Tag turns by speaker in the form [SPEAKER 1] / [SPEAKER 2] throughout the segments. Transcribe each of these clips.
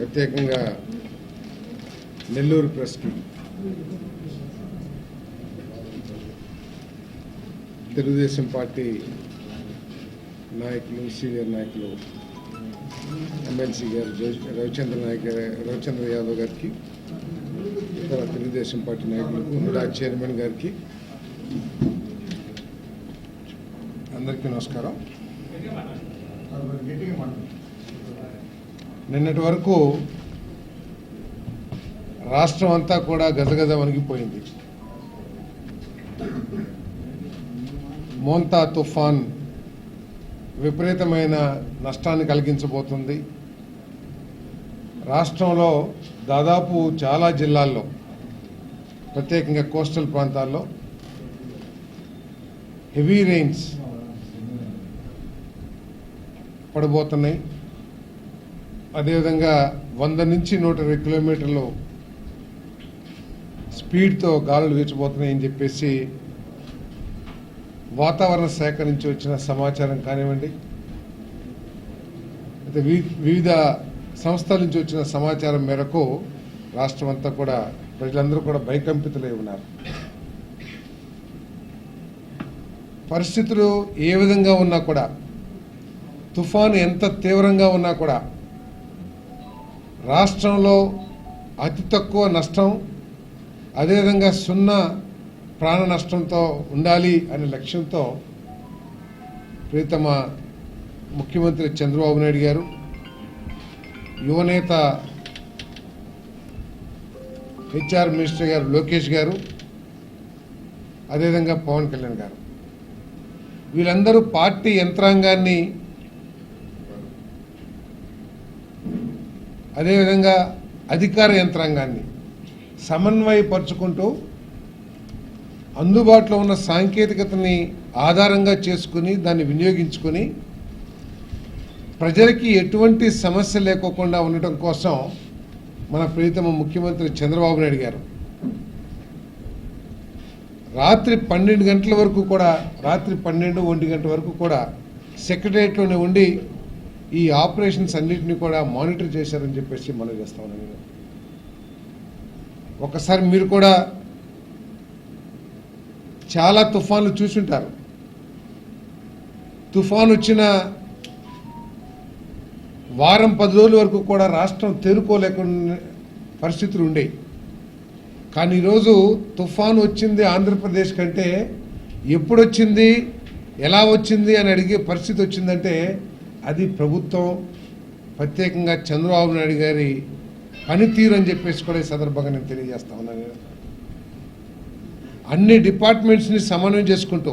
[SPEAKER 1] ప్రత్యేకంగా నెల్లూరు ప్రెస్కి తెలుగుదేశం పార్టీ నాయకులు, సీనియర్ నాయకులు, ఎమ్మెల్సీ గారు రవిచంద్ర యాదవ్ గారికి, ఇతర తెలుగుదేశం పార్టీ నాయకులకు, హుడా చైర్మన్ గారికి అందరికీ నమస్కారం. నిన్నటి వరకు రాష్ట్రం అంతా కూడా గజగజ వణిగిపోయింది. మోంతా తుఫాన్ విపరీతమైన నష్టాన్ని కలిగించబోతుంది. రాష్ట్రంలో దాదాపు చాలా జిల్లాల్లో, ప్రత్యేకంగా కోస్టల్ ప్రాంతాల్లో హెవీ రెయిన్స్ పడబోతున్నాయి. అదేవిధంగా 100 నుంచి 120 కిలోమీటర్లు స్పీడ్తో గాలులు వీచబోతున్నాయని చెప్పేసి వాతావరణ శాఖ నుంచి వచ్చిన సమాచారం కానివ్వండి, అయితే వివిధ సంస్థల నుంచి వచ్చిన సమాచారం మేరకు రాష్ట్రం అంతా కూడా ప్రజలందరూ కూడా భయకంపితులై ఉన్నారు. పరిస్థితులు ఏ విధంగా ఉన్నా కూడా, తుఫాను ఎంత తీవ్రంగా ఉన్నా కూడా రాష్ట్రంలో అతి తక్కువ నష్టం, అదేవిధంగా 0 ప్రాణ నష్టంతో ఉండాలి అనే లక్ష్యంతో ప్రీతమ ముఖ్యమంత్రి చంద్రబాబు నాయుడు గారు, యువనేత హెచ్ఆర్ మినిస్టర్ గారు లోకేష్ గారు, అదేవిధంగా పవన్ కళ్యాణ్ గారు, వీళ్ళందరూ పార్టీ యంత్రాంగాన్ని, అదేవిధంగా అధికార యంత్రాంగాన్ని సమన్వయపరుచుకుంటూ అందుబాటులో ఉన్న సాంకేతికతని ఆధారంగా చేసుకుని దాన్ని వినియోగించుకొని ప్రజలకి ఎటువంటి సమస్య లేకోకుండా ఉండటం కోసం మన ప్రీతమ ముఖ్యమంత్రి చంద్రబాబు నాయుడు గారు రాత్రి 12 గంటల వరకు కూడా, రాత్రి 12, 1 గంట వరకు కూడా సెక్రటరియట్లోనే ఉండి ఈ ఆపరేషన్స్ అన్నింటినీ కూడా మానిటర్ చేశారని చెప్పేసి మనం చేస్తా ఉన్నాను. నేను ఒకసారి మీరు కూడా చాలా తుఫాన్లు చూసుంటారు. తుఫాన్ వచ్చిన వారం 10 రోజుల వరకు కూడా రాష్ట్రం తేరుకోలేకుండా పరిస్థితులు ఉండేవి. కానీ ఈరోజు తుఫాను వచ్చింది ఆంధ్రప్రదేశ్ కంటే ఎప్పుడు వచ్చింది, ఎలా వచ్చింది అని అడిగే పరిస్థితి వచ్చిందంటే అది ప్రభుత్వం, ప్రత్యేకంగా చంద్రబాబు నాయుడు గారి పనితీరు అని చెప్పేసి కూడా ఈ సందర్భంగా నేను తెలియజేస్తా ఉన్నాను. అన్ని డిపార్ట్మెంట్స్ని సమన్వయం చేసుకుంటూ,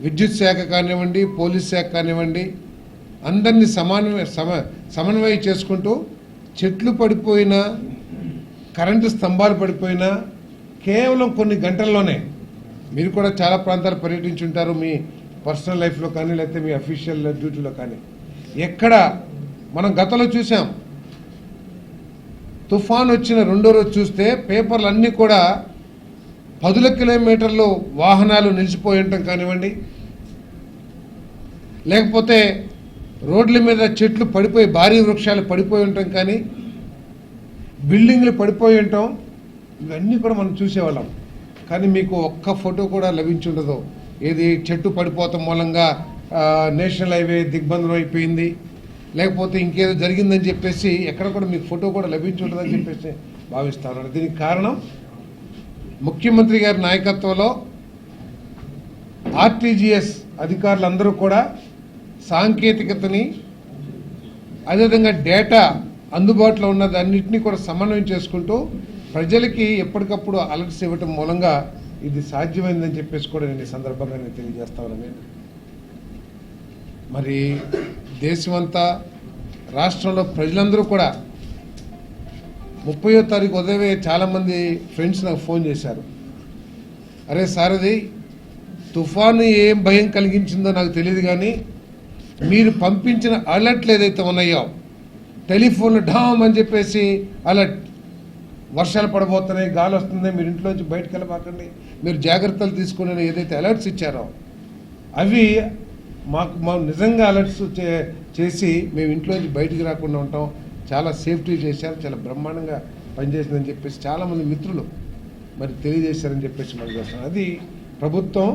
[SPEAKER 1] విద్యుత్ శాఖ కానివ్వండి, పోలీస్ శాఖ కానివ్వండి, అందరినీ సమన్వయం చేసుకుంటూ చెట్లు పడిపోయినా, కరెంటు స్తంభాలు పడిపోయినా కేవలం కొన్ని గంటల్లోనే, మీరు కూడా చాలా ప్రాంతాలు పర్యటించుంటారు మీ పర్సనల్ లైఫ్లో కానీ, లేకపోతే మీ అఫీషియల్ డ్యూటీలో కానీ. ఎక్కడ మనం గతంలో చూసాం, తుఫాన్ వచ్చిన 2వ రోజు చూస్తే పేపర్లు అన్నీ కూడా 10 కిలోమీటర్లు వాహనాలు నిలిచిపోయి ఉండటం కానివ్వండి, లేకపోతే రోడ్ల మీద చెట్లు పడిపోయి, భారీ వృక్షాలు పడిపోయి ఉండటం కానీ, బిల్డింగ్లు పడిపోయి ఉండటం, ఇవన్నీ కూడా మనం చూసేవాళ్ళం. కానీ మీకు ఒక్క ఫోటో కూడా లభించి ఉండదు. ఏది చెట్టు పడిపోవటం మూలంగా నేషనల్ హైవే దిగ్బంధనం అయిపోయింది, లేకపోతే ఇంకేదో జరిగిందని చెప్పేసి ఎక్కడ కూడా మీకు ఫోటో కూడా లభించి ఉండదని చెప్పేసి భావిస్తాను. దీనికి కారణం ముఖ్యమంత్రి గారి నాయకత్వంలో ఆర్టీజీఎస్ అధికారులందరూ కూడా సాంకేతికతని, అదేవిధంగా డేటా అందుబాటులో ఉన్నది అన్నింటినీ కూడా సమన్వయం చేసుకుంటూ ప్రజలకి ఎప్పటికప్పుడు అలర్ట్స్ ఇవ్వటం మూలంగా ఇది సాధ్యమైందని చెప్పేసి కూడా నేను ఈ సందర్భంగా నేను తెలియజేస్తా ఉన్నాను. మరి దేశమంతా, రాష్ట్రంలో ప్రజలందరూ కూడా 30వ తారీఖు ఉదయమే చాలామంది ఫ్రెండ్స్ నాకు ఫోన్ చేశారు. అరే సారథి, తుఫాను ఏం భయం కలిగించిందో నాకు తెలియదు, కానీ మీరు పంపించిన అలర్ట్లు ఏదైతే ఉన్నాయో, టెలిఫోన్లు ఢామ్ అని చెప్పేసి అలర్ట్, వర్షాలు పడబోతున్నాయి, గాలి వస్తుంది, మీరు ఇంట్లోంచి బయటకు వెళ్ళబాకండి, మీరు జాగ్రత్తలు తీసుకుని ఏదైతే అలర్ట్స్ ఇచ్చారో అవి మాకు నిజంగా అలర్ట్స్ చేసి మేము ఇంట్లోంచి బయటికి రాకుండా ఉంటాం, చాలా సేఫ్టీ చేశారు, చాలా బ్రహ్మాండంగా పనిచేసిందని చెప్పేసి చాలామంది మిత్రులు మరి తెలియజేశారని చెప్పేసి మనం చేస్తున్నాం. అది ప్రభుత్వం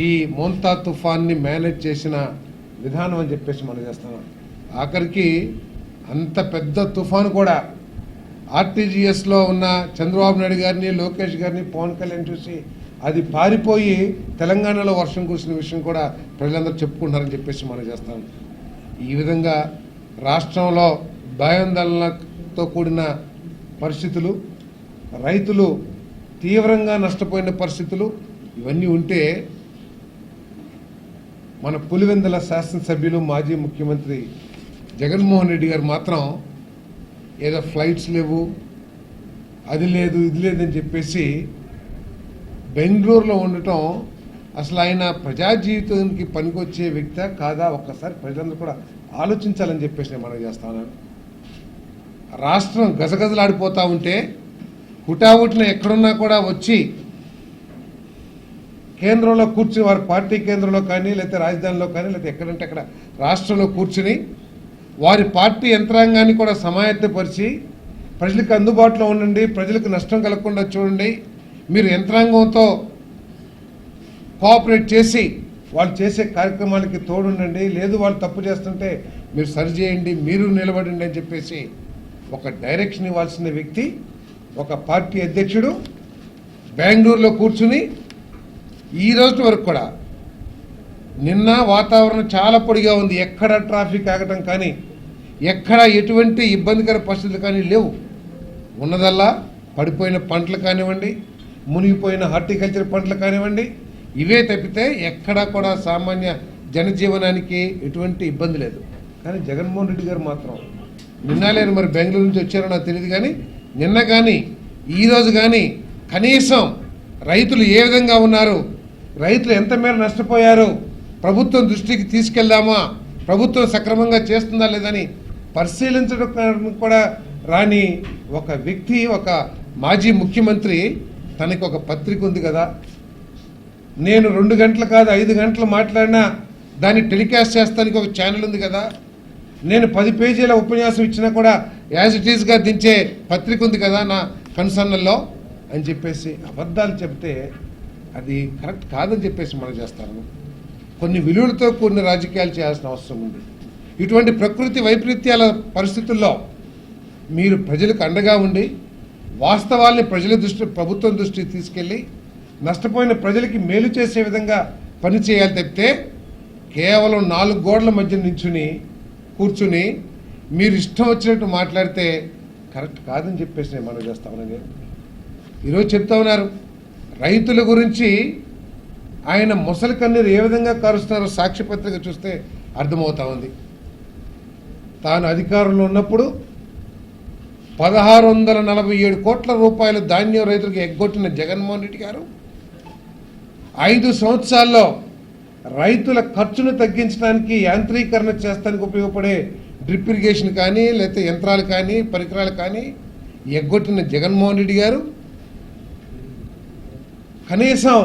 [SPEAKER 1] ఈ మోంతా తుఫాన్ని మేనేజ్ చేసిన విధానం అని చెప్పేసి మనం చేస్తున్నాం. ఆఖరికి అంత పెద్ద తుఫాను కూడా ఆర్టీజీఎస్లో ఉన్న చంద్రబాబు నాయుడు గారిని, లోకేష్ గారిని, పవన్ కళ్యాణ్ చూసి అది పారిపోయి తెలంగాణలో వర్షం కురిసిన విషయం కూడా ప్రజలందరూ చెప్పుకుంటున్నారని చెప్పేసి మనం చేస్తాం. ఈ విధంగా రాష్ట్రంలో భయాందోళనతో కూడిన పరిస్థితులు, రైతులు తీవ్రంగా నష్టపోయిన పరిస్థితులు ఇవన్నీ ఉంటే మన పులివెందుల శాసనసభ్యులు మాజీ ముఖ్యమంత్రి జగన్మోహన్ రెడ్డి గారు మాత్రం ఏదో ఫ్లైట్స్ లేవు, అది లేదు, ఇది లేదని చెప్పేసి బెంగళూరులో ఉండటం అసలు ఆయన ప్రజా జీవితానికి పనికొచ్చే వ్యక్తి కాదా ఒక్కసారి ప్రజలందరూ కూడా ఆలోచించాలని చెప్పేసి నేను మనం చేస్తాను. రాష్ట్రం గజగజలాడిపోతూ ఉంటే హుటాహుటిన ఎక్కడున్నా కూడా వచ్చి కేంద్రంలో కూర్చుని వారి పార్టీ కేంద్రంలో కానీ లేకపోతే రాజధానిలో కానీ లేకపోతే ఎక్కడంటే అక్కడ రాష్ట్రంలో కూర్చుని వారి పార్టీ యంత్రాంగాన్ని కూడా సమాయత్తపరిచి ప్రజలకు అందుబాటులో ఉండండి, ప్రజలకు నష్టం కలగకుండా చూడండి, మీరు యంత్రాంగంతో కోఆపరేట్ చేసి వాళ్ళు చేసే కార్యక్రమాలకి తోడుండండి, లేదు వాళ్ళు తప్పు చేస్తుంటే మీరు సరిచేయండి, మీరు నిలబడండి అని చెప్పేసి ఒక డైరెక్షన్ ఇవ్వాల్సిన వ్యక్తి ఒక పార్టీ అధ్యక్షుడు బెంగళూరులో కూర్చుని ఈ రోజు వరకు కూడా నిన్న వాతావరణం చాలా పొడిగా ఉంది, ఎక్కడ ట్రాఫిక్ ఆగటం కానీ ఎక్కడ ఎటువంటి ఇబ్బందికర పరిస్థితులు కానీ లేవు. ఉన్నదల్లా పడిపోయిన పంటలు కానివ్వండి, మునిగిపోయిన హార్టికల్చర్ పంటలు కానివ్వండి, ఇవే తప్పితే ఎక్కడా కూడా సామాన్య జనజీవనానికి ఎటువంటి ఇబ్బంది లేదు. కానీ జగన్మోహన్ రెడ్డి గారు మాత్రం నిన్న లేరు, మరి బెంగళూరు నుంచి వచ్చారో నాకు తెలియదు, కానీ నిన్న కానీ ఈరోజు కానీ కనీసం రైతులు ఏ విధంగా ఉన్నారు, రైతులు ఎంత మేర నష్టపోయారు, ప్రభుత్వం దృష్టికి తీసుకెళ్దామా, ప్రభుత్వం సక్రమంగా చేస్తుందా లేదని పరిశీలించడం కూడా రాని ఒక వ్యక్తి, ఒక మాజీ ముఖ్యమంత్రి తనకి ఒక పత్రిక ఉంది కదా, నేను 2 గంటలు కాదు 5 గంటలు మాట్లాడినా దాన్ని టెలికాస్ట్ చేస్తానికి ఒక ఛానల్ ఉంది కదా, నేను 10 పేజీల ఉపన్యాసం ఇచ్చినా కూడా యాజ్ ఇట్ ఈస్గా దించే పత్రిక ఉంది కదా నా కన్సర్న్లో అని చెప్పేసి అబద్ధాలు చెప్తే అది కరెక్ట్ కాదని చెప్పేసి మనం చేస్తాను. కొన్ని విలువలతో కూడిన రాజకీయాలు చేయాల్సిన అవసరం ఉంది. ఇటువంటి ప్రకృతి వైపరీత్యాల పరిస్థితుల్లో మీరు ప్రజలకు అండగా ఉండి వాస్తవాల్ని ప్రభుత్వం దృష్టికి తీసుకెళ్ళి నష్టపోయిన ప్రజలకి మేలు చేసే విధంగా పనిచేయాలి తప్పితే కేవలం 4 గోడల మధ్య కూర్చుని మీరు ఇష్టం వచ్చినట్టు మాట్లాడితే కరెక్ట్ కాదని చెప్పేసి నేను మనం చేస్తామని ఈరోజు చెప్తా ఉన్నారు. రైతుల గురించి ఆయన మొసలి కన్నీరు ఏ విధంగా కారుస్తున్నారో సాక్ష్యపత్రిక చూస్తే అర్థమవుతా ఉంది. తాను అధికారంలో ఉన్నప్పుడు 1647 కోట్ల రూపాయలు ధాన్యం రైతులకు ఎగ్గొట్టిన జగన్మోహన్ రెడ్డి గారు 5 సంవత్సరాల్లో రైతుల ఖర్చును తగ్గించడానికి యాంత్రీకరణ చేస్తానికి ఉపయోగపడే డ్రిప్ ఇరిగేషన్ కానీ లేకపోతే యంత్రాలు కానీ పరికరాలు కానీ ఎగ్గొట్టిన జగన్మోహన్ రెడ్డి గారు కనీసం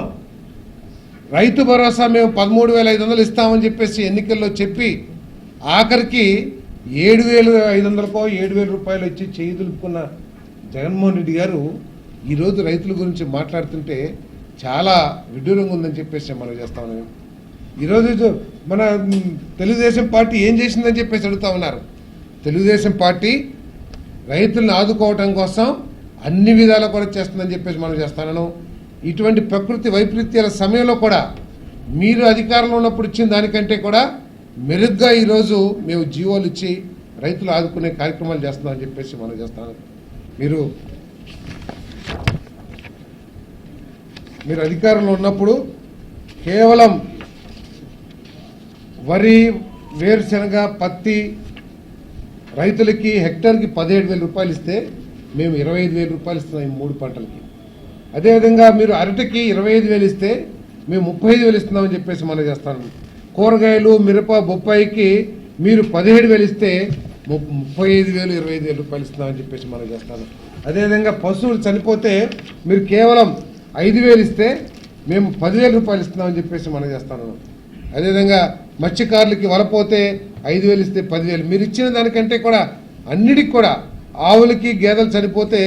[SPEAKER 1] రైతు భరోసా మేము 13,500 ఇస్తామని చెప్పేసి ఎన్నికల్లో చెప్పి ఆఖరికి 7,500కో 7,000 రూపాయలు ఇచ్చి చేయి దులుపుకున్న జగన్మోహన్ రెడ్డి గారు ఈరోజు రైతుల గురించి మాట్లాడుతుంటే చాలా విడ్డూరంగా ఉందని చెప్పేసి మనం చేస్తాము. ఈరోజు మన తెలుగుదేశం పార్టీ ఏం చేసిందని చెప్పేసి అడుగుతా ఉన్నారు. తెలుగుదేశం పార్టీ రైతులను ఆదుకోవటం కోసం అన్ని విధాలు కూడా చేస్తుందని చెప్పేసి మనం చేస్తాను. ఇటువంటి ప్రకృతి వైపరీత్యాల సమయంలో కూడా మీరు అధికారంలో ఉన్నప్పుడు ఇచ్చిన దానికంటే కూడా మెరుగ్గా ఈరోజు మేము జీవోలు ఇచ్చి రైతులు ఆదుకునే కార్యక్రమాలు చేస్తున్నామని చెప్పేసి మనం చేస్తాను. మీరు అధికారంలో ఉన్నప్పుడు కేవలం వరి, వేరుశనగ, పత్తి రైతులకి హెక్టార్కి 17,000 రూపాయలు ఇస్తే మేము 25,000 రూపాయలు ఇస్తున్నాం ఈ 3 పంటలకి. అదేవిధంగా మీరు అరటికి 25,000 ఇస్తే మేము 35,000 ఇస్తున్నామని చెప్పేసి మనం చేస్తాను. కూరగాయలు, మిరప, బొప్పాయికి మీరు 17,000 ఇస్తే 35,000, 25,000 రూపాయలు ఇస్తున్నామని చెప్పేసి మనం చేస్తాను. అదేవిధంగా పశువులు చనిపోతే మీరు కేవలం 5,000 ఇస్తే మేము 10,000 రూపాయలు ఇస్తున్నామని చెప్పేసి మనం చేస్తాను. అదేవిధంగా మత్స్యకారులకి వలపోతే 5,000 ఇస్తే 10,000, మీరు ఇచ్చిన దానికంటే కూడా అన్నిటికి కూడా ఆవులకి గేదెలు చనిపోతే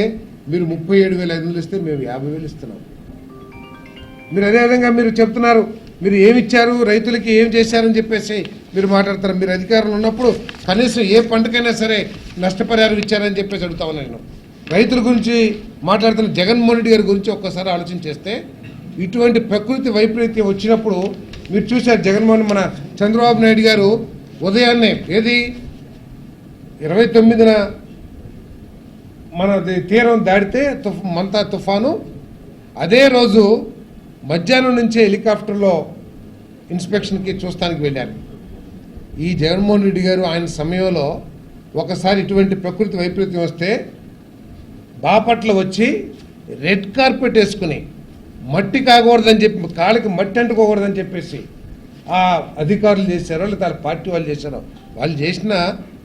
[SPEAKER 1] మీరు 37,500 ఇస్తే మేము 50,000 ఇస్తున్నాం. మీరు అదేవిధంగా మీరు చెప్తున్నారు మీరు ఏమి ఇచ్చారు రైతులకి ఏం చేశారని చెప్పేసి మీరు మాట్లాడతారు. మీరు అధికారంలో ఉన్నప్పుడు కనీసం ఏ పంటకైనా సరే నష్టపరిహారం ఇచ్చారని చెప్పేసి అడుగుతా ఉన్నాను. నేను రైతుల గురించి మాట్లాడుతున్న జగన్మోహన్ రెడ్డి గారి గురించి ఒక్కసారి ఆలోచన చేస్తే ఇటువంటి ప్రకృతి వైపరీత్యం వచ్చినప్పుడు మీరు చూశారు మన చంద్రబాబు నాయుడు గారు ఉదయాన్నే ఏది 29న మన తీరం దాడితే మంతా తుఫాను అదే రోజు మధ్యాహ్నం నుంచే హెలికాప్టర్లో ఇన్స్పెక్షన్కి చూస్తానికి వెళ్ళారు. ఈ జగన్మోహన్ రెడ్డి గారు ఆయన సమయంలో ఒకసారి ఇటువంటి ప్రకృతి వైపరీత్యం వస్తే బాపట్ల వచ్చి రెడ్ కార్పెట్ వేసుకుని మట్టి కాకూడదని చెప్పి కాళ్ళకి మట్టి అంటుకోకూడదని చెప్పేసి ఆ అధికారులు చేశారో లేదా పార్టీ వాళ్ళు చేశారో వాళ్ళు చేసిన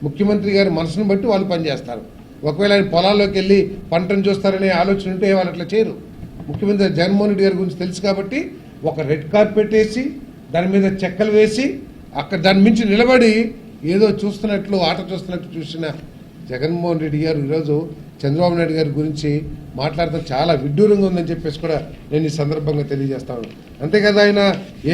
[SPEAKER 1] ముఖ్యమంత్రి గారి మనసును బట్టి వాళ్ళు పనిచేస్తారు. ఒకవేళ ఆయన పొలాల్లోకి వెళ్ళి పంటను చూస్తారనే ఆలోచన ఉంటే వాళ్ళు అట్లా చేయరు. ముఖ్యమంత్రి జగన్మోహన్ రెడ్డి గారి గురించి తెలుసు కాబట్టి ఒక రెడ్ కార్పెట్ వేసి దాని మీద చెక్కలు వేసి అక్కడ దాని మించి నిలబడి ఏదో చూస్తున్నట్లు ఆట చూస్తున్నట్టు చూసిన జగన్మోహన్ రెడ్డి గారు ఈరోజు చంద్రబాబు నాయుడు గారి గురించి మాట్లాడటం చాలా విడ్డూరంగా ఉందని చెప్పేసి కూడా నేను ఈ సందర్భంగా తెలియజేస్తాను. అంతేకాదు ఆయన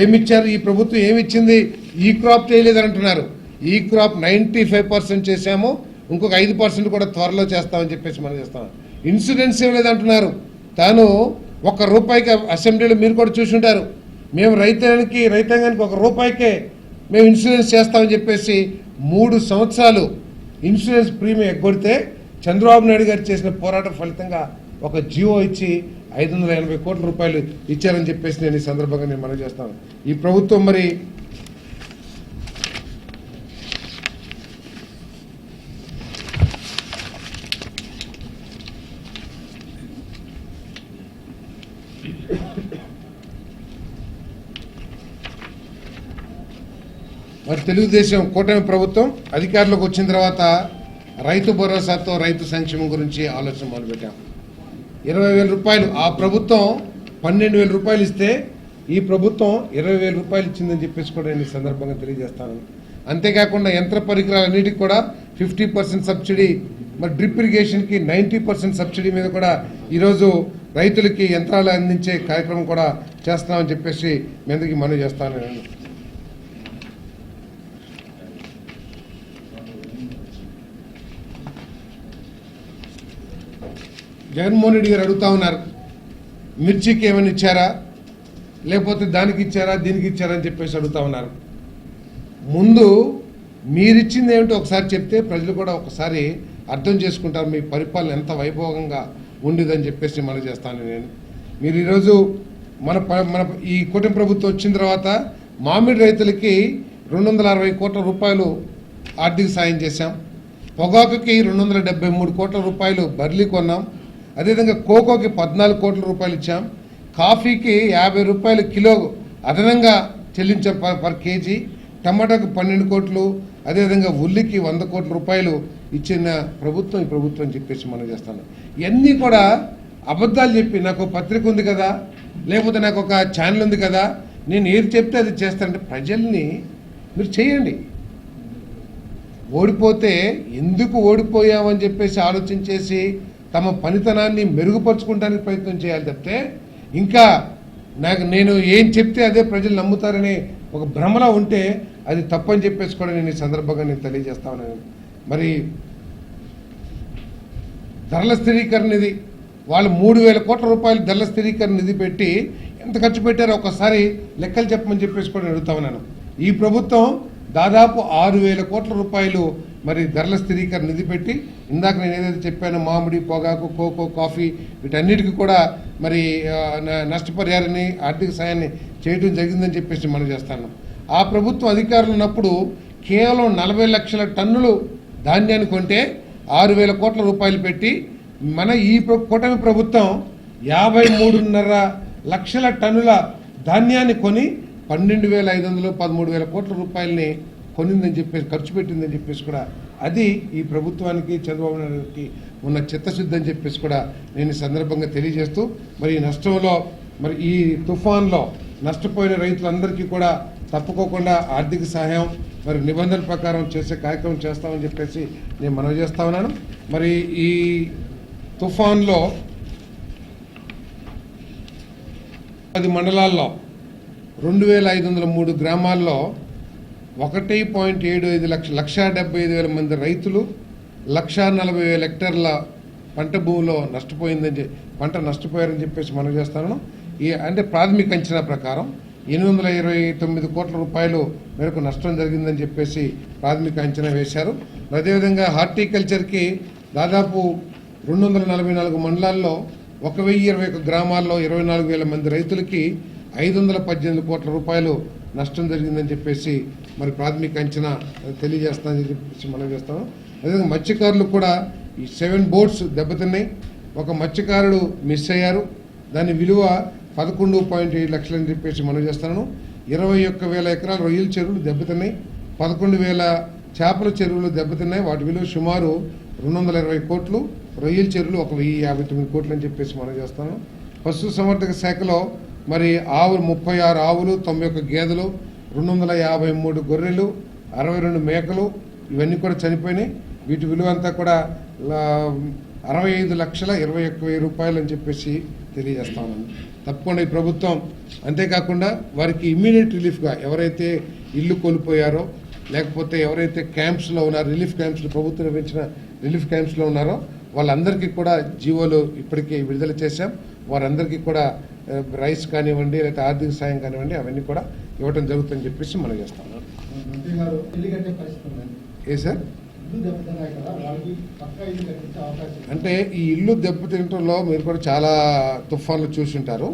[SPEAKER 1] ఏమిచ్చారు ఈ ప్రభుత్వం ఏమిచ్చింది ఈ క్రాప్ చేయలేదని అంటున్నారు. ఈ క్రాప్ 95% చేశాము, ఇంకొక 5% కూడా త్వరలో చేస్తామని చెప్పేసి మనం చేస్తాం. ఇన్సూరెన్స్ ఇవ్వలేదంటున్నారు. తాను ₹1 అసెంబ్లీలో మీరు కూడా చూసుంటారు. మేము రైతాంగానికి ₹1 మేము ఇన్సూరెన్స్ చేస్తామని చెప్పేసి 3 సంవత్సరాలు ఇన్సూరెన్స్ ప్రీమియం ఎగ్గొడితే చంద్రబాబు నాయుడు గారు చేసిన పోరాటం ఫలితంగా ఒక జియో ఇచ్చి ₹580 కోట్ల ఇచ్చారని చెప్పేసి నేను ఈ సందర్భంగా నేను మనం చేస్తాను. ఈ ప్రభుత్వం మరి తెలుగుదేశం కూటమి ప్రభుత్వం అధికారంలోకి వచ్చిన తర్వాత రైతు భరోసాతో రైతు సంక్షేమం గురించి ఆలోచన మొదలుపెట్టాం. ₹20,000 ఆ ప్రభుత్వం ₹12,000 ఇస్తే ఈ ప్రభుత్వం ₹20,000 ఇచ్చిందని చెప్పేసి కూడా నేను ఈ సందర్భంగా తెలియజేస్తాను. అంతేకాకుండా యంత్ర పరికరాలన్నిటికీ కూడా 50% సబ్సిడీ, మరి డ్రిప్ ఇరిగేషన్కి 90% సబ్సిడీ మీద కూడా ఈరోజు రైతులకి యంత్రాలు అందించే కార్యక్రమం కూడా చేస్తున్నామని చెప్పేసి మీ అందరికీ మనవి చేస్తాను. జగన్మోహన్ రెడ్డి గారు అడుగుతా ఉన్నారు మిర్చికి ఏమైనా ఇచ్చారా లేకపోతే దానికి ఇచ్చారా దీనికి ఇచ్చారా అని చెప్పేసి అడుగుతా ఉన్నారు. ముందు మీరిచ్చింది ఏమిటో ఒకసారి చెప్తే ప్రజలు కూడా ఒకసారి అర్థం చేసుకుంటారు మీ పరిపాలన ఎంత వైభవంగా ఉండేదని చెప్పేసి మనం చేస్తాను. మీరు ఈరోజు మన ఈ కూటమి ప్రభుత్వం వచ్చిన తర్వాత మామిడి రైతులకి ₹260 కోట్ల ఆర్థిక సాయం చేశాం. పొగాకుకి ₹273 కోట్ల బర్లీ కొన్నాం. అదేవిధంగా కోకోకి ₹14 కోట్ల ఇచ్చాం. కాఫీకి ₹50 కిలో అదనంగా చెల్లించాం పర్ కేజీ. టమాటాకు 12 కోట్లు, అదేవిధంగా ఉల్లికి ₹100 కోట్ల ఇచ్చిన ప్రభుత్వం ఈ ప్రభుత్వం అని చెప్పేసి మనం చేస్తాను. ఇవన్నీ కూడా అబద్ధాలు చెప్పి నాకు పత్రిక ఉంది కదా లేకపోతే నాకు ఒక ఛానల్ ఉంది కదా నేను ఏది చెప్తే అది చేస్తానంటే ప్రజల్ని మీరు చేయండి. ఓడిపోతే ఎందుకు ఓడిపోయామని చెప్పేసి ఆలోచన చేసి తమ పనితనాన్ని మెరుగుపరుచుకోవడానికి ప్రయత్నం చేయాలి తప్పితే ఇంకా నేను ఏం చెప్తే అదే ప్రజలు నమ్ముతారనే ఒక భ్రమలో ఉంటే అది తప్పని చెప్పేసి కూడా నేను ఈ సందర్భంగా నేను తెలియజేస్తా ఉన్నాను. మరి ధరల స్థిరీకరణ నిధి వాళ్ళు ₹3,000 కోట్ల ధరల స్థిరీకరణ నిధి పెట్టి ఎంత ఖర్చు పెట్టారో ఒకసారి లెక్కలు చెప్పమని చెప్పేసి కూడా అడుగుతా ఉన్నాను. ఈ ప్రభుత్వం దాదాపు ₹6,000 కోట్ల మరి ధరల స్థిరీకరణ నిధి పెట్టి ఇందాక నేను ఏదైతే చెప్పానో మామిడి, పొగాకు, కోకో, కాఫీ వీటన్నిటికీ కూడా మరి నష్టపరిహారాన్ని ఆర్థిక సాయాన్ని చేయడం జరిగిందని చెప్పేసి మనం చేస్తాను. ఆ ప్రభుత్వం అధికారులు ఉన్నప్పుడు కేవలం 40 లక్షల టన్నులు ధాన్యాన్ని కొంటే ₹6,000 కోట్ల పెట్టి మన ఈ కూటమి ప్రభుత్వం 53.5 లక్షల టన్నుల ధాన్యాన్ని కొని 12,500 13,000 కోట్ల కొనిందని చెప్పేసి ఖర్చు పెట్టిందని చెప్పేసి కూడా అది ఈ ప్రభుత్వానికి చంద్రబాబు నాయుడుకి ఉన్న చిత్తశుద్ధి అని చెప్పేసి కూడా నేను ఈ సందర్భంగా తెలియజేస్తూ మరి ఈ నష్టంలో మరి ఈ తుఫాన్లో నష్టపోయిన రైతులందరికీ కూడా తప్పుకోకుండా ఆర్థిక సహాయం మరి నిబంధన ప్రకారం చేసే కార్యక్రమం చేస్తామని చెప్పేసి నేను మనవి చేస్తా ఉన్నాను. మరి ఈ తుఫాన్లో 10 మండలాల్లో 2503 గ్రామాల్లో 1.75 1,75,000 మంది రైతులు 1,40,000 హెక్టార్ల పంట భూమిలో పంట నష్టపోయారని చెప్పేసి మనం చేస్తాను. అంటే ప్రాథమిక అంచనా ప్రకారం 829 కోట్ల రూపాయలు మేరకు నష్టం జరిగిందని చెప్పేసి ప్రాథమిక అంచనా వేశారు. అదేవిధంగా హార్టికల్చర్కి దాదాపు 244 మండలాల్లో 1,021 గ్రామాల్లో 24,000 మంది రైతులకి 518 కోట్ల రూపాయలు నష్టం జరిగిందని చెప్పేసి మరి ప్రాథమిక అంచనా తెలియజేస్తానని చెప్పేసి మనం చేస్తాము. అదేవిధంగా మత్స్యకారులు కూడా ఈ 7 బోట్స్ దెబ్బతిన్నాయి. ఒక మత్స్యకారుడు మిస్ అయ్యారు. దాని విలువ 11.7 లక్షలు అని చెప్పేసి మనం చేస్తాను. 21,000 ఎకరాల రొయ్యల చెరువులు దెబ్బతిన్నాయి. 11,000 చేపల చెరువులు దెబ్బతిన్నాయి. వాటి విలువ సుమారు 220 కోట్లు. రొయ్యల చెరువులు 1,059 కోట్లు అని చెప్పేసి మనం చేస్తాను. పశు సంవర్ధక శాఖలో మరి 36 ఆవులు, 91 గేదెలు, 253 గొర్రెలు, 62 మేకలు ఇవన్నీ కూడా చనిపోయినాయి. వీటి విలువ అంతా కూడా 65,21,000 రూపాయలు అని చెప్పేసి తెలియజేస్తా ఉన్నాను. తప్పకుండా ఈ ప్రభుత్వం అంతేకాకుండా వారికి ఇమ్మీడియట్ రిలీఫ్గా ఎవరైతే ఇల్లు కోల్పోయారో లేకపోతే ఎవరైతే క్యాంప్స్లో ఉన్నారో రిలీఫ్ క్యాంప్స్లో ప్రభుత్వం నిర్వహించిన రిలీఫ్ క్యాంప్స్లో ఉన్నారో వాళ్ళందరికీ కూడా జీవోలు ఇప్పటికే విడుదల చేశాం. వారందరికీ కూడా రైస్ కానివ్వండి లేకపోతే ఆర్థిక సాయం కానివ్వండి అవన్నీ కూడా ఇవ్వటం జరుగుతుందని చెప్పేసి మనం చేస్తాం. ఏ సార్ అంటే ఈ ఇల్లు దెబ్బతినటంలో మీరు కూడా చాలా తుఫాన్లు చూసుంటారు.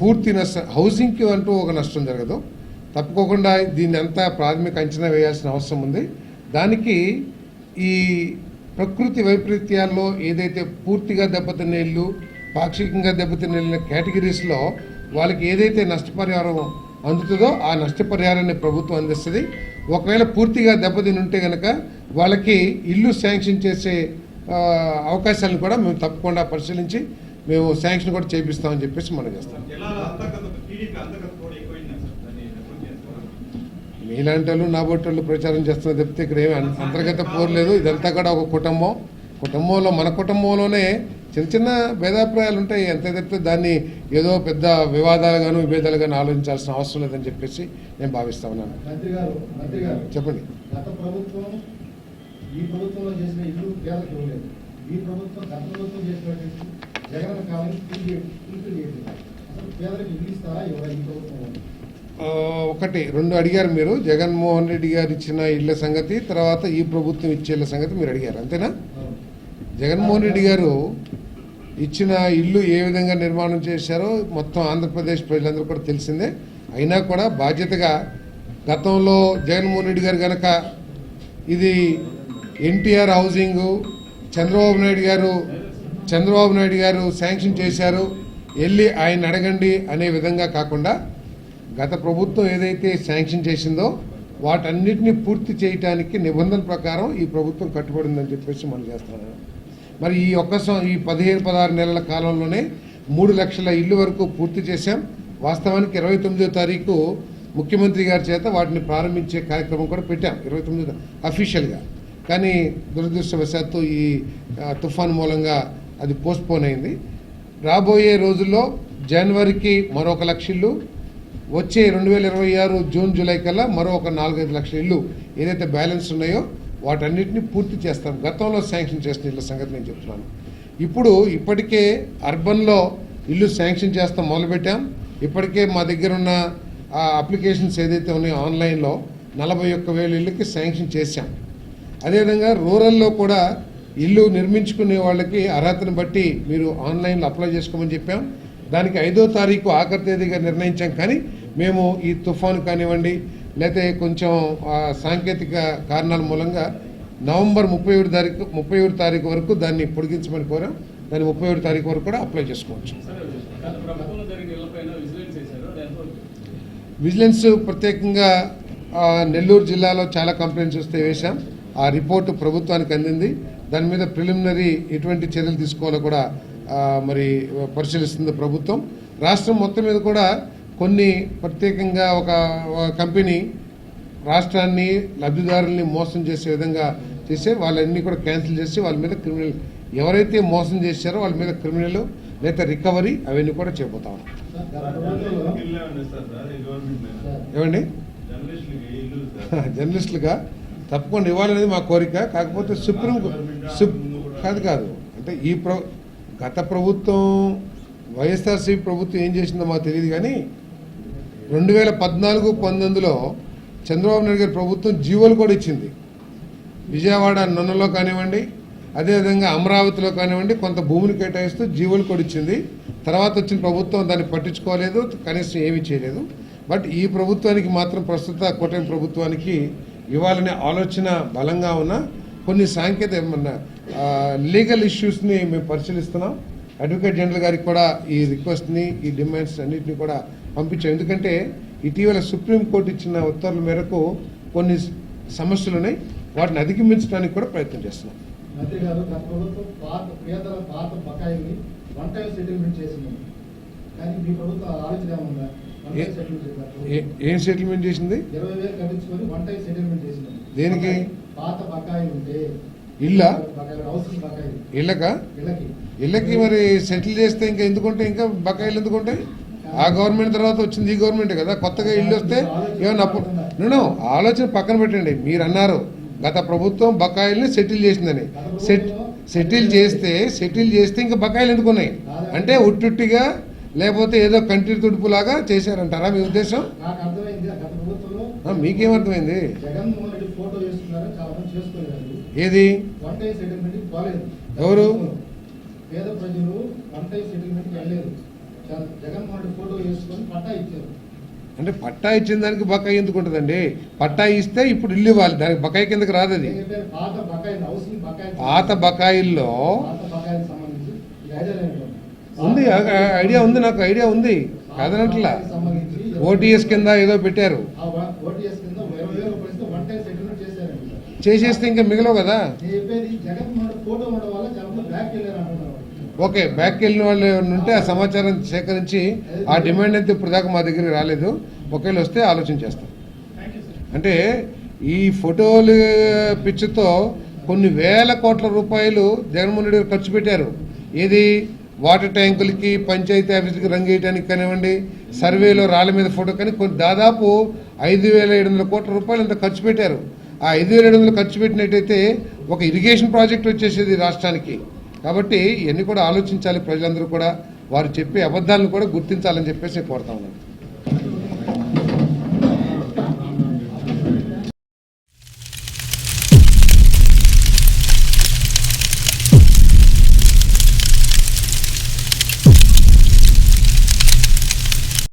[SPEAKER 1] పూర్తి నష్టం హౌసింగ్కి అంటూ ఒక నష్టం జరగదు. తప్పుకోకుండా దీన్ని అంతా ప్రాథమిక అంచనా వేయాల్సిన అవసరం ఉంది. దానికి ఈ ప్రకృతి వైపరీత్యాల్లో ఏదైతే పూర్తిగా దెబ్బతిన్న ఇల్లు పాక్షికంగా దెబ్బతిన్న ఇల్లు కేటగిరీస్లో వాళ్ళకి ఏదైతే నష్టపరిహారం అందుతుందో ఆ నష్టపరిహారాన్ని ప్రభుత్వం అందిస్తుంది. ఒకవేళ పూర్తిగా దెబ్బతిని ఉంటే కనుక వాళ్ళకి ఇల్లు శాంక్షన్ చేసే అవకాశాలను కూడా మేము తప్పకుండా పరిశీలించి మేము శాంక్షన్ కూడా చేపిస్తామని చెప్పేసి మనం చేస్తాం. మీలాంటి వాళ్ళు నాబోటి ప్రచారం చేస్తున్న తప్పితే ఇక్కడ ఏమి అంతర్గత పోరలేదు. ఇదంతా కూడా ఒక కుటుంబంలో మన కుటుంబంలోనే చిన్న చిన్న భేదాభిప్రాయాలు ఉంటాయి. ఎంత తప్పితే దాన్ని ఏదో పెద్ద వివాదాలుగాను విభేదాలుగాను ఆలోచించాల్సిన అవసరం లేదని చెప్పేసి నేను భావిస్తా ఉన్నాను. చెప్పండి. ఒకటి 2 అడిగారు మీరు. జగన్మోహన్ రెడ్డి గారు ఇచ్చిన ఇళ్ల సంగతి, తర్వాత ఈ ప్రభుత్వం ఇచ్చే ఇళ్ల సంగతి మీరు అడిగారు, అంతేనా? జగన్మోహన్ రెడ్డి గారు ఇచ్చిన ఇల్లు ఏ విధంగా నిర్మాణం చేశారో మొత్తం ఆంధ్రప్రదేశ్ ప్రజలందరూ కూడా తెలిసిందే. అయినా కూడా బాధ్యతగా గతంలో జగన్మోహన్ రెడ్డి గారు కనుక ఇది ఎన్టీఆర్ హౌసింగ్ చంద్రబాబు నాయుడు గారు శాంక్షన్ చేశారు, వెళ్ళి ఆయన అడగండి అనే విధంగా కాకుండా గత ప్రభుత్వం ఏదైతే శాంక్షన్ చేసిందో వాటన్నిటిని పూర్తి చేయడానికి నిబంధనల ప్రకారం ఈ ప్రభుత్వం కట్టుబడిందని చెప్పేసి మనం చేస్తున్నాం. మరి ఈ 15-16 నెలల కాలంలోనే 3 లక్షల ఇల్లు వరకు పూర్తి చేశాం. వాస్తవానికి 29వ తారీఖు ముఖ్యమంత్రి గారి చేత వాటిని ప్రారంభించే కార్యక్రమం కూడా పెట్టాం, 29 అఫీషియల్గా. కానీ దురదృష్టవశాత్తు ఈ తుఫాన్ మూలంగా అది పోస్ట్పోన్ అయింది. రాబోయే రోజుల్లో జనవరికి మరొక 1 లక్ష ఇల్లు, వచ్చే 2026 జూన్ జూలై కల్లా మరో ఒక 4-5 లక్షల ఇల్లు ఏదైతే బ్యాలెన్స్ ఉన్నాయో వాటన్నిటిని పూర్తి చేస్తాం. గతంలో శాంక్షన్ చేసిన ఇళ్ళ సంగతి నేను చెప్తున్నాను. ఇప్పటికే అర్బన్లో ఇల్లు శాంక్షన్ చేస్తాం మొదలుపెట్టాం. ఇప్పటికే మా దగ్గర ఉన్న అప్లికేషన్స్ ఏదైతే ఉన్నాయో ఆన్లైన్లో 41,000 ఇళ్ళకి శాంక్షన్ చేశాం. అదేవిధంగా రూరల్లో కూడా ఇల్లు నిర్మించుకునే వాళ్ళకి అర్హతను బట్టి మీరు ఆన్లైన్లో అప్లై చేసుకోమని చెప్పాం. దానికి 5వ తారీఖు ఆఖరి తేదీగా నిర్ణయించాం. కానీ మేము ఈ తుఫాను కానివ్వండి లేకపోతే కొంచెం సాంకేతిక కారణాల మూలంగా నవంబర్ 31 తారీఖు వరకు దాన్ని పొడిగించమని కోరాం. దాన్ని 31 తారీఖు వరకు కూడా అప్లై చేసుకోవచ్చు. విజిలెన్స్ ప్రత్యేకంగా నెల్లూరు జిల్లాలో చాలా కంప్లైంట్స్ వస్తే వేశాం. ఆ రిపోర్టు ప్రభుత్వానికి అందింది. దాని మీద ప్రిలిమినరీ ఎటువంటి చర్యలు తీసుకోవాలో కూడా మరి పరిశీలిస్తుంది ప్రభుత్వం. రాష్ట్రం మొత్తం మీద కూడా కొన్ని ప్రత్యేకంగా ఒక కంపెనీ రాష్ట్రాన్ని లబ్ధిదారుల్ని మోసం చేసే విధంగా చేసే వాళ్ళన్నీ కూడా క్యాన్సిల్ చేసి వాళ్ళ మీద క్రిమినల్ ఎవరైతే మోసం చేశారో వాళ్ళ మీద క్రిమినల్ లేదా రికవరీ అవన్నీ కూడా చేయబోతా ఉన్నాం. ఏమండి జర్నలిస్టులుగా తప్పకుండా ఇవ్వాలనేది మా కోరిక. కాకపోతే కాదు అంటే గత ప్రభుత్వం వైఎస్ఆర్సీపీ ప్రభుత్వం ఏం చేసిందో మాకు తెలియదు, కానీ 2014-19లో చంద్రబాబు నాయుడు గారి ప్రభుత్వం జీవోలు కూడా ఇచ్చింది. విజయవాడ నన్నలో కానివ్వండి, అదేవిధంగా అమరావతిలో కానివ్వండి కొంత భూమిని కేటాయిస్తూ జీవోలు కూడా ఇచ్చింది. తర్వాత వచ్చిన ప్రభుత్వం దాన్ని పట్టించుకోలేదు, కనీసం ఏమీ చేయలేదు. బట్ ఈ ప్రభుత్వానికి మాత్రం ప్రస్తుత కూటమి ప్రభుత్వానికి ఇవ్వాలనే ఆలోచన బలంగా ఉన్న కొన్ని సాంకేతిక లీగల్ ఇష్యూస్ని మేము పరిశీలిస్తున్నాం. అడ్వకేట్ జనరల్ గారికి కూడా ఈ రిక్వెస్ట్ని ఈ డిమాండ్స్ అన్నింటినీ కూడా పంపించాం. ఎందుకంటే ఇటీవల సుప్రీంకోర్టు ఇచ్చిన ఉత్తర్వుల మేరకు కొన్ని సమస్యలు ఉన్నాయి, వాటిని అధిగమించడానికి కూడా ప్రయత్నం చేస్తున్నాం.
[SPEAKER 2] మంత్రి గారు గత ప్రభుత్వం పాత బకాయిల్ని వన్ టైం సెటిల్మెంట్ చేసింది, కానీ మీ ప్రభుత్వం ఆలోచన ఏమన్నా?
[SPEAKER 1] ఏం సెటిల్మెంట్ చేసింది?
[SPEAKER 2] 20,000 కట్టించుకొని వన్ టైం సెటిల్మెంట్ చేసింది.
[SPEAKER 1] దేనికి?
[SPEAKER 2] పాత బకాయిలు ఉంటే
[SPEAKER 1] ఇళ్ళకి మరి సెటిల్ చేస్తే ఇంకా ఎందుకుంటే ఇంకా బకాయిలు ఎందుకుంటాయి? ఆ గవర్నమెంట్ తర్వాత వచ్చింది ఈ గవర్నమెంట్ కదా. కొత్తగా ఇల్లు వస్తే ఏమన్నా అప్పుడు నేను ఆలోచన పక్కన పెట్టండి. మీరు అన్నారు గత ప్రభుత్వం బకాయిల్ని సెటిల్ చేసిందని. సెటిల్ చేస్తే ఇంకా బకాయిలు ఎందుకున్నాయి అంటే ఉట్టుట్టిగా లేకపోతే ఏదో కంటి తుడుపులాగా చేశారంటారా మీ ఉద్దేశం? మీకేమర్థమైంది? ఏది? ఎవరు?
[SPEAKER 2] పేద ప్రజలు వన్ టైం సెటిల్మెంట్ వెళ్ళలేదు, జగన్మోహన్ రెడ్డి ఫోటో వేసుకొని పట్టా ఇచ్చారు.
[SPEAKER 1] అంటే పట్టా ఇచ్చిన దానికి బకాయి ఎందుకు ఉంటుందండి? పట్టా ఇస్తే ఇప్పుడు ఇల్లు ఇవ్వాలి, దానికి బకాయి కిందకి రాదు. అది పాత బకాయిల్లో ఉంది, ఐడియా ఉంది, నాకు ఐడియా ఉంది కాదనట్లా. ఓటీఎస్ కింద ఏదో పెట్టారు, చేసేస్తే ఇంకా మిగలవు కదా. ఓకే, బ్యాక్ వెళ్ళిన వాళ్ళు ఉంటే ఆ సమాచారం సేకరించి ఆ డిమాండ్ అయితే ఇప్పుడు దాకా మా దగ్గరికి రాలేదు. ఒకవేళ వస్తే ఆలోచన చేస్తాం. అంటే ఈ ఫోటోలు పిచ్చితో కొన్ని వేల కోట్ల రూపాయలు జగన్మోహన్ రెడ్డి ఖర్చు పెట్టారు. ఏది? వాటర్ ట్యాంకులకి, పంచాయతీ ఆఫీసులకి రంగు వేయడానికి కానివ్వండి, సర్వేలో రాళ్ళ మీద ఫోటో కానీ కొన్ని దాదాపు 5,700 కోట్ల రూపాయలు అంత ఖర్చు పెట్టారు. ఆ 5,700 ఖర్చు పెట్టినట్టయితే ఒక ఇరిగేషన్ ప్రాజెక్ట్ వచ్చేసేది రాష్ట్రానికి. కాబట్టి ఇవన్నీ కూడా ఆలోచించాలి. ప్రజలందరూ కూడా వారు చెప్పే అబద్ధాలను కూడా గుర్తించాలని చెప్పేసి కోరుతా ఉన్నాను.